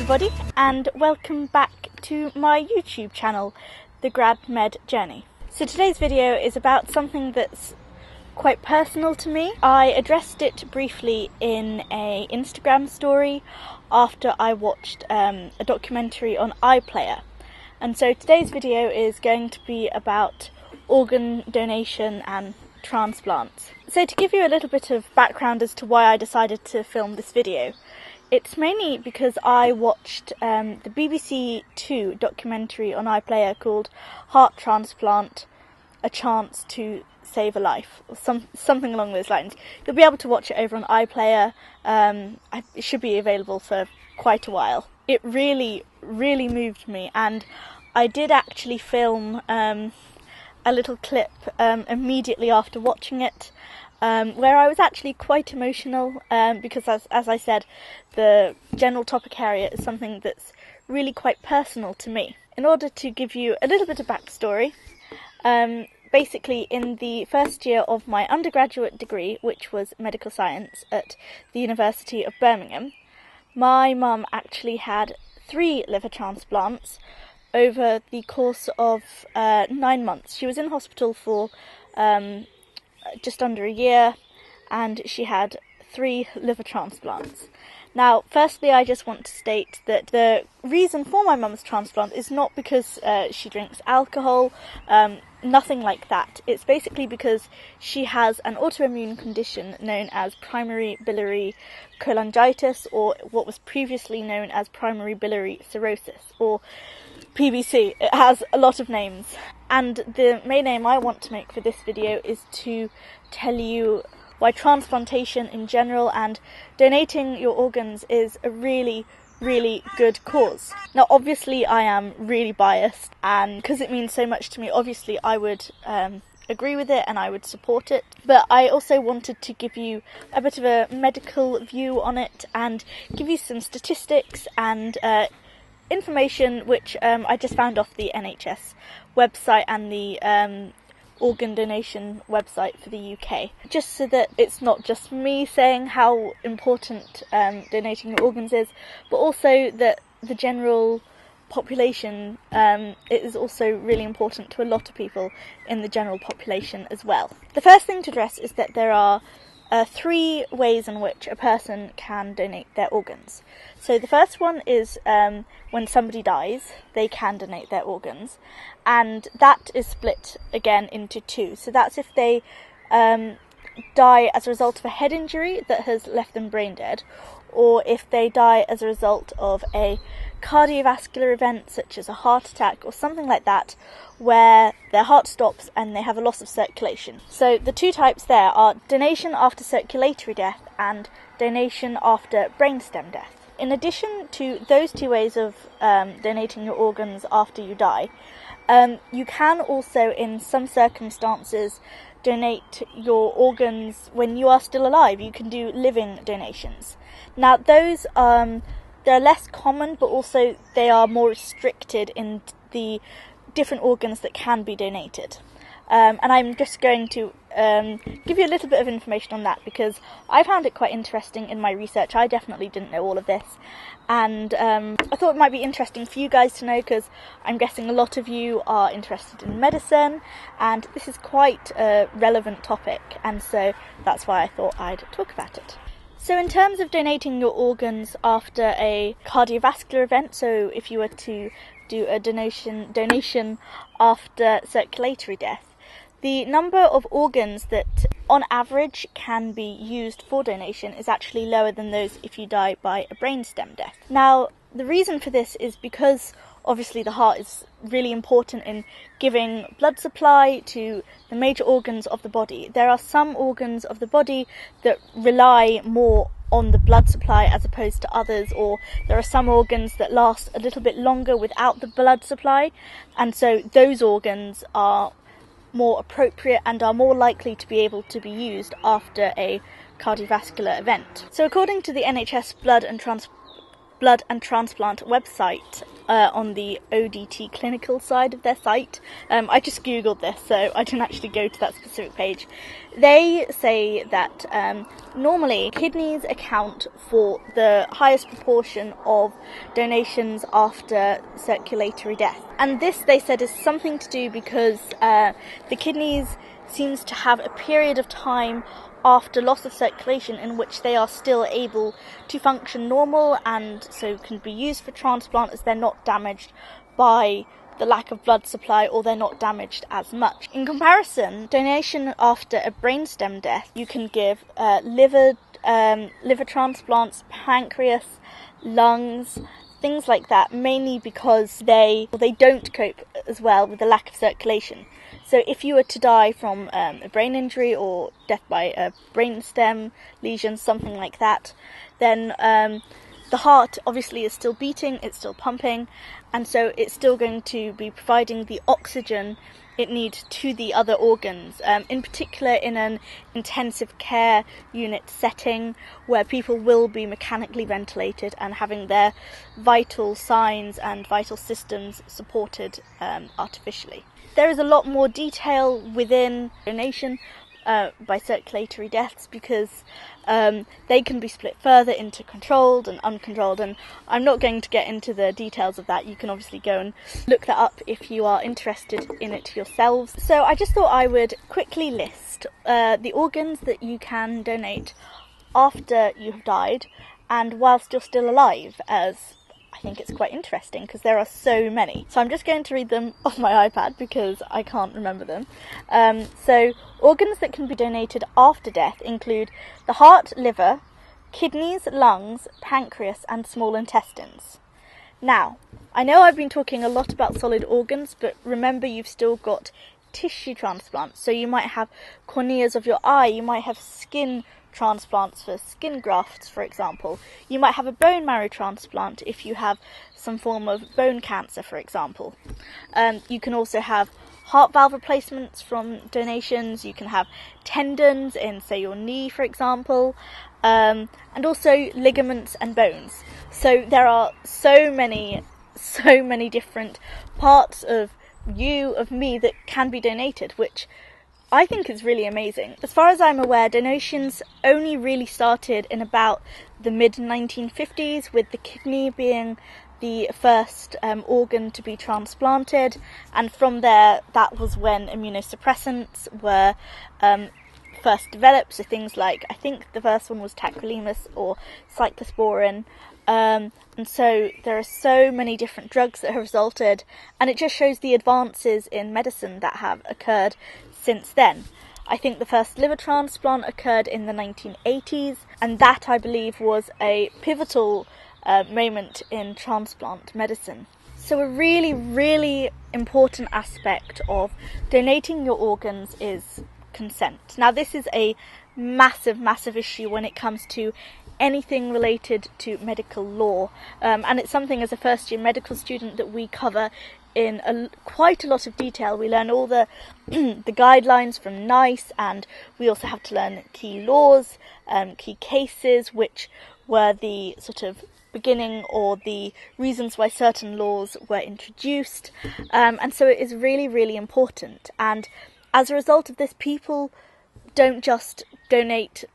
everybody, and welcome back to my YouTube channel, The Grad Med Journey. So today's video is about something that's quite personal to me. I addressed it briefly in a Instagram story after I watched a documentary on iPlayer. And so today's video is going to be about organ donation and transplants. So to give you a little bit of background as to why I decided to film this video, it's mainly because I watched the BBC 2 documentary on iPlayer called Heart Transplant, A Chance to Save a Life, or something along those lines. You'll be able to watch it over on iPlayer. It should be available for quite a while. It really moved me, and I did actually film a little clip immediately after watching it, where I was actually quite emotional because, as I said, the general topic area is something that's really quite personal to me. In order to give you a little bit of backstory, basically in the first year of my undergraduate degree, which was medical science at the University of Birmingham, my mum actually had 3 liver transplants over the course of 9 months. She was in hospital for just under a year, and she had 3 liver transplants. Now, firstly, I just want to state that the reason for my mum's transplant is not because she drinks alcohol, nothing like that. It's basically because she has an autoimmune condition known as primary biliary cholangitis, or what was previously known as primary biliary cirrhosis, or PBC. It has a lot of names. And the main aim I want to make for this video is to tell you why transplantation in general and donating your organs is a really good cause. Now, obviously I am really biased, and because it means so much to me, obviously I would agree with it and I would support it, but I also wanted to give you a bit of a medical view on it and give you some statistics and information which I just found off the NHS website and the organ donation website for the UK, just so that it's not just me saying how important donating your organs is, but also that the general population, it is also really important to a lot of people in the general population as well. The first thing to address is that there are 3 ways in which a person can donate their organs. So the first one is when somebody dies, they can donate their organs, and that is split again into 2. So that's if they die as a result of a head injury that has left them brain dead, or if they die as a result of a cardiovascular event such as a heart attack or something like that, where their heart stops and they have a loss of circulation. So the 2 types there are donation after circulatory death and donation after brainstem death. In addition to those 2 ways of donating your organs after you die, you can also, in some circumstances, donate your organs when you are still alive. You can do living donations. Now, those they're less common, but also they are more restricted in the different organs that can be donated. And I'm just going to give you a little bit of information on that because I found it quite interesting in my research. I definitely didn't know all of this, and I thought it might be interesting for you guys to know, because I'm guessing a lot of you are interested in medicine, and this is quite a relevant topic, and so that's why I thought I'd talk about it. So in terms of donating your organs after a cardiovascular event, so if you were to do a donation after circulatory death, the number of organs that on average can be used for donation is actually lower than those if you die by a brainstem death. Now, the reason for this is because obviously the heart is really important in giving blood supply to the major organs of the body. There are some organs of the body that rely more on the blood supply as opposed to others, or there are some organs that last a little bit longer without the blood supply, and so those organs are more appropriate and are more likely to be able to be used after a cardiovascular event. So according to the NHS Blood and blood and transplant website on the ODT clinical side of their site. I just googled this, so I didn't actually go to that specific page. They say that normally kidneys account for the highest proportion of donations after circulatory death. And this, they said, is something to do because the kidneys seems to have a period of time after loss of circulation in which they are still able to function normal and so can be used for transplant, as they're not damaged by the lack of blood supply, or they're not damaged as much. In comparison, donation after a brainstem death, you can give liver transplants, pancreas, lungs, things like that, mainly because they don't cope as well with the lack of circulation. So if you were to die from a brain injury or death by a brainstem lesion, something like that, then the heart obviously is still beating, it's still pumping, and so it's still going to be providing the oxygen it needs to the other organs, in particular in an intensive care unit setting where people will be mechanically ventilated and having their vital signs and vital systems supported artificially. There is a lot more detail within donation by circulatory deaths, because they can be split further into controlled and uncontrolled, and I'm not going to get into the details of that. You can obviously go and look that up if you are interested in it yourselves. So I just thought I would quickly list the organs that you can donate after you have died and whilst you're still alive, as I think it's quite interesting because there are so many. So I'm just going to read them off my iPad because I can't remember them. So organs that can be donated after death include the heart, liver, kidneys, lungs, pancreas and small intestines. Now, I know I've been talking a lot about solid organs, but remember you've still got tissue transplants. So you might have corneas of your eye, you might have skin transplants for skin grafts, for example. You might have a bone marrow transplant if you have some form of bone cancer, for example. You can also have heart valve replacements from donations. You can have tendons in, say, your knee, for example, and also ligaments and bones. So there are so many different parts of you, of me, that can be donated, which I think is really amazing. As far as I'm aware, donations only really started in about the mid-1950s, with the kidney being the first organ to be transplanted, and from there that was when immunosuppressants were first developed, so things like, I think the first one was tacrolimus or cyclosporin, and so there are so many different drugs that have resulted, and it just shows the advances in medicine that have occurred since then. I think the first liver transplant occurred in the 1980s, and that, I believe, was a pivotal moment in transplant medicine. So a really, really important aspect of donating your organs is consent. Now, this is a massive issue when it comes to anything related to medical law, and it's something as a first year medical student that we cover in quite a lot of detail. We learn all the the guidelines from NICE, and we also have to learn key laws, key cases, which were the sort of beginning or the reasons why certain laws were introduced, and so it is really, really important. And as a result of this, people don't just donate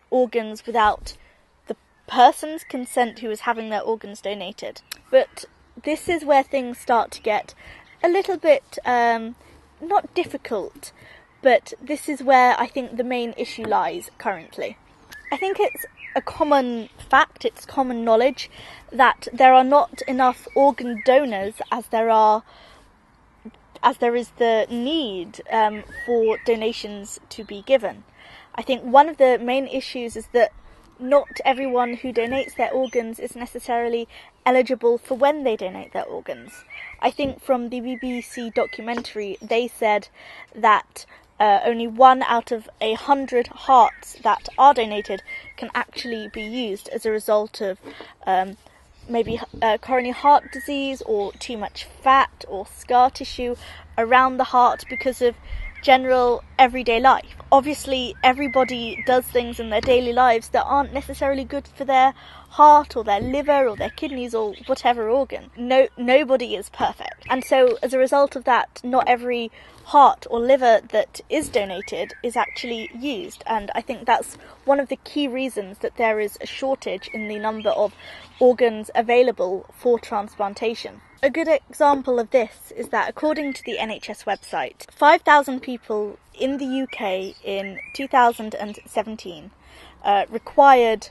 organs without the person's consent who is having their organs donated. But this is where things start to get a little bit, not difficult, but this is where I think the main issue lies currently. I think it's a common fact, it's common knowledge, that there are not enough organ donors as there is the need for donations to be given. I think one of the main issues is that not everyone who donates their organs is necessarily eligible for when they donate their organs. I think from the BBC documentary, they said that only 1 out of 100 hearts that are donated can actually be used as a result of maybe coronary heart disease or too much fat or scar tissue around the heart because of general everyday life. Obviously, everybody does things in their daily lives that aren't necessarily good for their heart or their liver or their kidneys or whatever organ. Nobody is perfect. And so as a result of that, not every heart or liver that is donated is actually used. And I think that's one of the key reasons that there is a shortage in the number of organs available for transplantation. A good example of this is that according to the NHS website, 5,000 people in the UK in 2017 required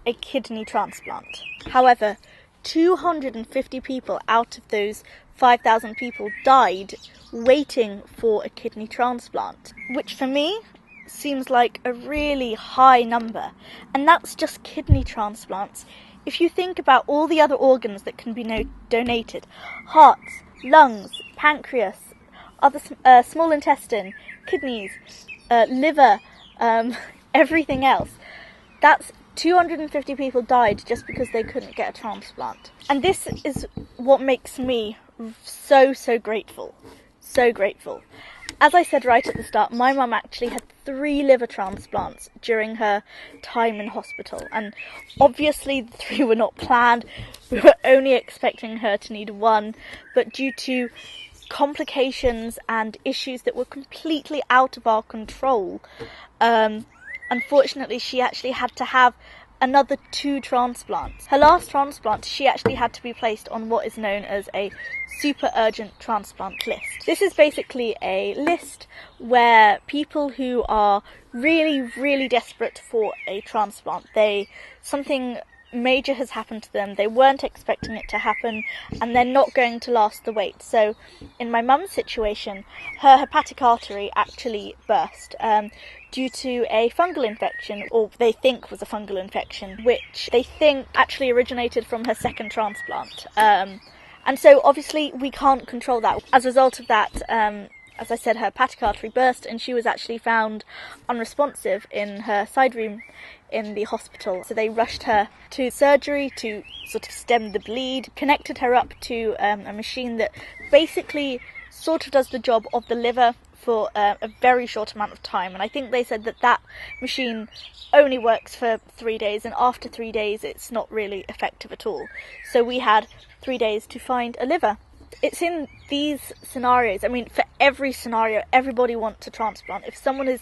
a kidney transplant. However, 250 people out of those 5,000 people died waiting for a kidney transplant, which for me seems like a really high number. And that's just kidney transplants. If you think about all the other organs that can be donated, hearts, lungs, pancreas, other small intestine, kidneys, liver, everything else, that's 250 people died just because they couldn't get a transplant. And this is what makes me so grateful. So grateful. As I said right at the start, my mum actually had 3 liver transplants during her time in hospital, and obviously the 3 were not planned. We were only expecting her to need 1, but due to complications and issues that were completely out of our control, unfortunately she actually had to have another 2 transplants. Her last transplant, she actually had to be placed on what is known as a super urgent transplant list. This is basically a list where people who are really desperate for a transplant, something major has happened to them, they weren't expecting it to happen, and they're not going to last the wait. So in my mum's situation, her hepatic artery actually burst due to a fungal infection, or they think was a fungal infection, which they think actually originated from her second transplant. And so obviously we can't control that. As a result of that, as I said, her hepatic artery burst and she was actually found unresponsive in her side room in the hospital. So they rushed her to surgery to sort of stem the bleed, connected her up to a machine that basically sort of does the job of the liver for a very short amount of time. And I think they said that machine only works for 3 days, and after 3 days it's not really effective at all. So we had 3 days to find a liver. It's in these scenarios, I mean, for every scenario, everybody wants a transplant. If someone is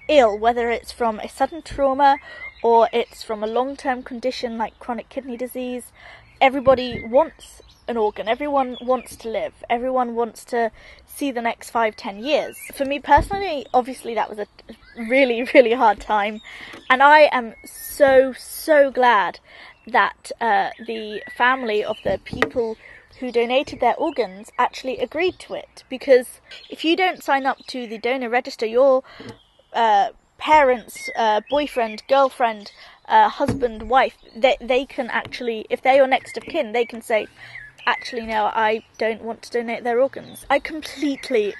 ill, whether it's from a sudden trauma or it's from a long-term condition like chronic kidney disease, everybody wants an organ. Everyone wants to live. Everyone wants to see the next 5-10 years. For me personally, obviously that was a really hard time, and I am so glad that the family of the people who donated their organs actually agreed to it, because if you don't sign up to the donor register, your parents, boyfriend, girlfriend, husband, wife, they can actually, if they're your next of kin, they can say, actually no, I don't want to donate their organs. I completely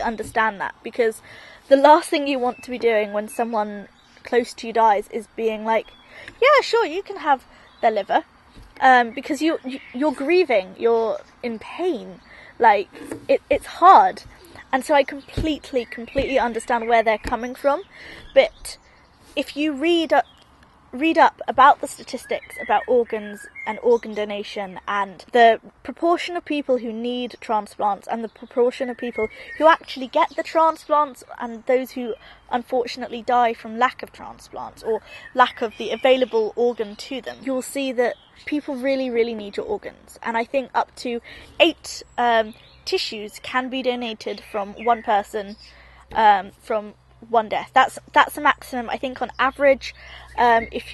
understand that, because the last thing you want to be doing when someone close to you dies is being like, yeah, sure, you can have their liver, because you're grieving, you're in pain, like it's hard. And so I completely understand where they're coming from. But if you read up about the statistics about organs and organ donation and the proportion of people who need transplants and the proportion of people who actually get the transplants and those who unfortunately die from lack of transplants or lack of the available organ to them, you'll see that people really need your organs. And I think up to 8 tissues can be donated from one person from one death. That's a maximum. I think on average, if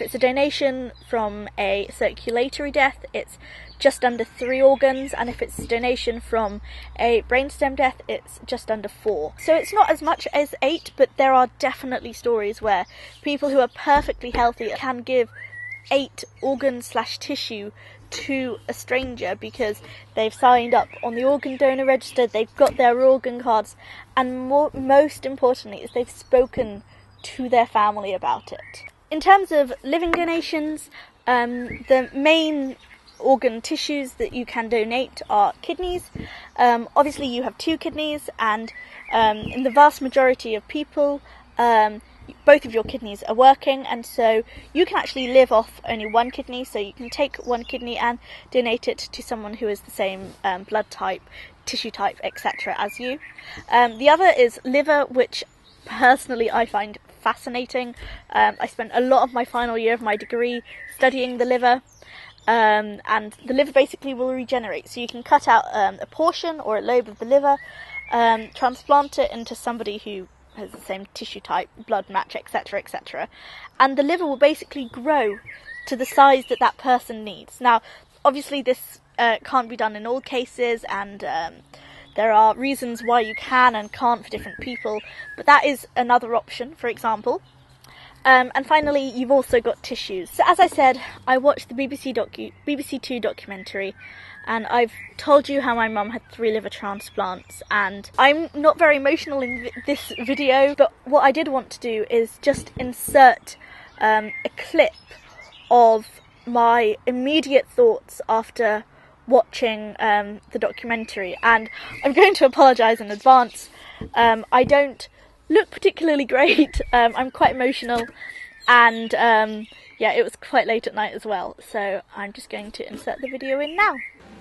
it's a donation from a circulatory death, it's just under 3 organs, and if it's a donation from a brainstem death, it's just under 4. So it's not as much as 8, but there are definitely stories where people who are perfectly healthy can give 8 organ/tissue to a stranger because they've signed up on the organ donor register, they've got their organ cards, and most importantly is they've spoken to their family about it. In terms of living donations, the main organ tissues that you can donate are kidneys. Obviously you have 2 kidneys, and in the vast majority of people, both of your kidneys are working, and so you can actually live off only one kidney. So you can take one kidney and donate it to someone who is the same blood type, tissue type, etc. as you. The other is liver, which personally I find fascinating. I spent a lot of my final year of my degree studying the liver, and the liver basically will regenerate. So you can cut out a portion or a lobe of the liver, transplant it into somebody who has the same tissue type, blood match, etc., etc., and the liver will basically grow to the size that that person needs. Now, obviously this can't be done in all cases, and there are reasons why you can and can't for different people, but that is another option, for example. And finally, you've also got tissues. So as I said, I watched the BBC Two documentary, and I've told you how my mum had 3 liver transplants, and I'm not very emotional in this video, but what I did want to do is just insert a clip of my immediate thoughts after watching the documentary, and I'm going to apologise in advance. I don't look particularly great. I'm quite emotional, and yeah, it was quite late at night as well, so I'm just going to insert the video in now.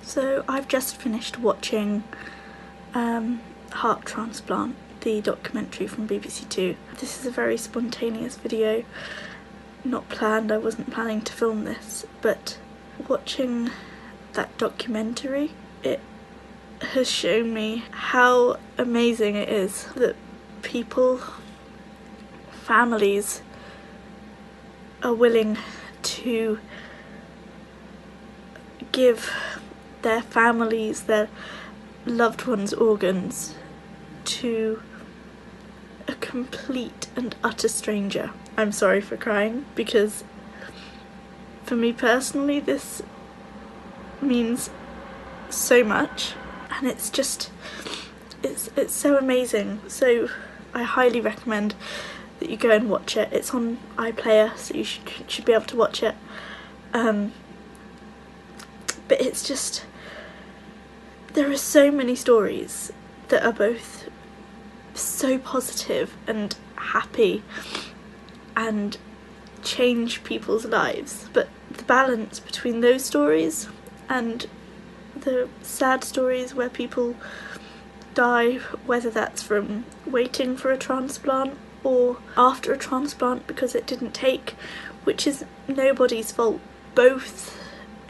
So I've just finished watching Heart Transplant, the documentary from BBC Two. This is a very spontaneous video, not planned. I wasn't planning to film this, but watching that documentary, it has shown me how amazing it is that people, families, are willing to give their families, their loved ones' organs to a complete and utter stranger. I'm sorry for crying, because for me personally this means so much, and it's just, it's so amazing. So I highly recommend that you go and watch it. It's on iPlayer, so you should be able to watch it. But it's just, there are so many stories that are both so positive and happy and change people's lives, but the balance between those stories and the sad stories where people die, whether that's from waiting for a transplant or after a transplant because it didn't take, which is nobody's fault. Both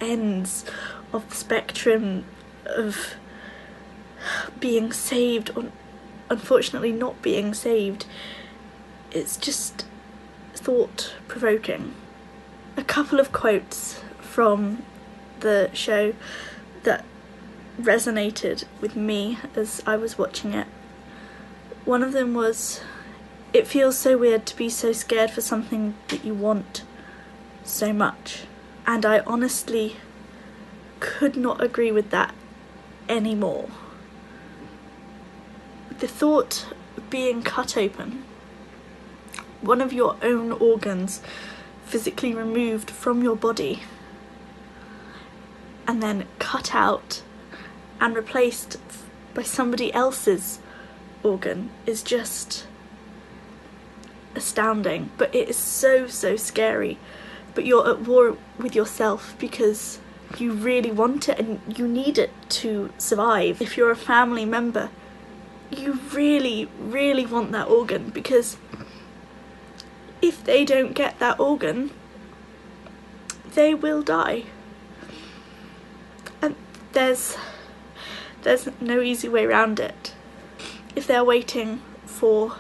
ends of the spectrum of being saved or unfortunately not being saved, it's just thought-provoking. A couple of quotes from the show that resonated with me as I was watching it. One of them was, "It feels so weird to be so scared for something that you want so much." And I honestly could not agree with that anymore. The thought of being cut open, one of your own organs physically removed from your body and then cut out and replaced by somebody else's organ, is just astounding. But it is so scary. But you're at war with yourself because you really want it and you need it to survive. If you're a family member, you really want that organ, because if they don't get that organ, they will die. And there's no easy way around it. If they're waiting for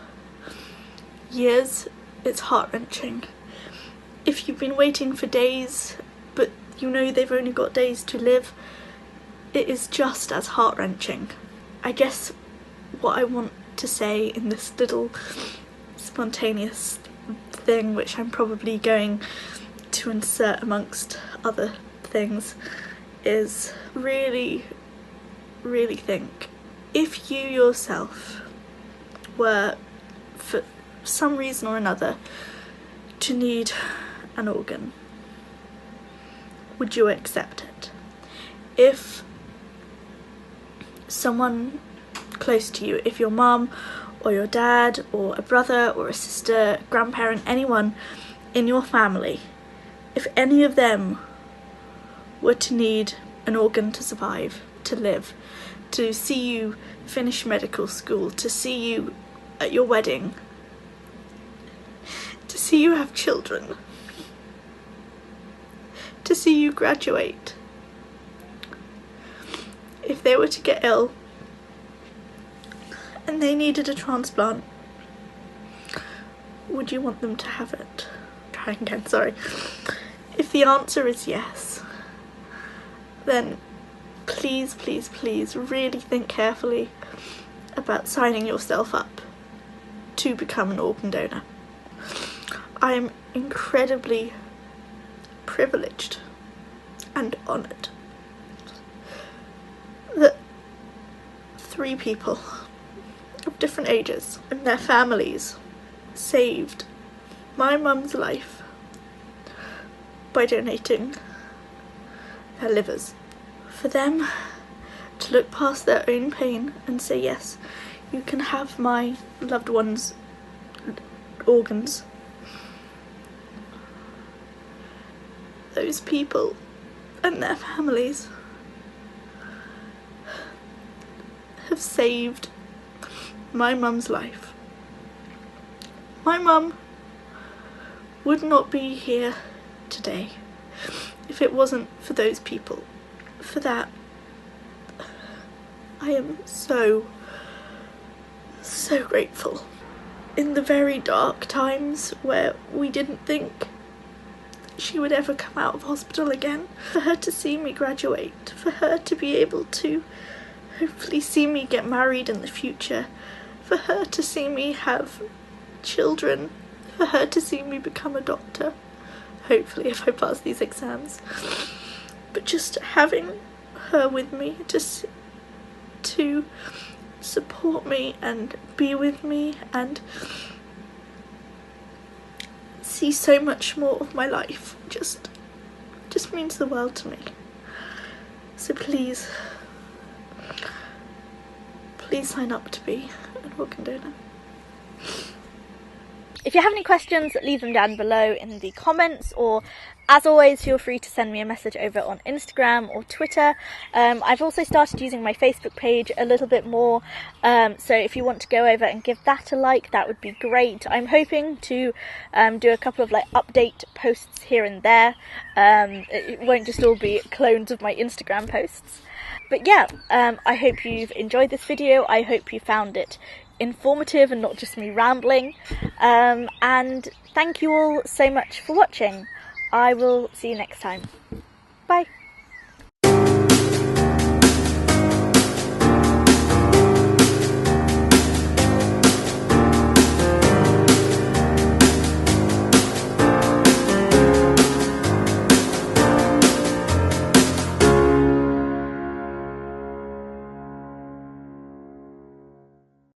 years, it's heart-wrenching. If you've been waiting for days, but you know they've only got days to live, it is just as heart-wrenching. I guess what I want to say in this little spontaneous thing, which I'm probably going to insert amongst other things, is really think, if you yourself were, for some reason or another, to need an organ, would you accept it? If someone close to you, if your mum or your dad or a brother or a sister, grandparent, anyone in your family, if any of them were to need an organ to survive, to live, to see you finish medical school, to see you at your wedding, to see you have children, to see you graduate, if they were to get ill and they needed a transplant, would you want them to have it? Trying again, sorry. If the answer is yes, then please, please, please really think carefully about signing yourself up to become an organ donor. I am incredibly privileged and honoured that 3 people of different ages and their families saved my mum's life by donating their livers. For them to look past their own pain and say, yes, you can have my loved one's organs. Those people and their families have saved my mum's life. My mum would not be here today if it wasn't for those people. For that, I am so grateful. In the very dark times where we didn't think she would ever come out of hospital again, for her to see me graduate, for her to be able to hopefully see me get married in the future, for her to see me have children, for her to see me become a doctor, hopefully if I pass these exams. But just having her with me, just to support me and be with me and see so much more of my life, just means the world to me. So please sign up to be an organ donor. If you have any questions, leave them down below in the comments, or as always, feel free to send me a message over on Instagram or Twitter. I've also started using my Facebook page a little bit more, so if you want to go over and give that a like, that would be great. I'm hoping to do a couple of update posts here and there. It won't just all be clones of my Instagram posts. But yeah, I hope you've enjoyed this video. I hope you found it informative and not just me rambling. And thank you all so much for watching. I will see you next time. Bye.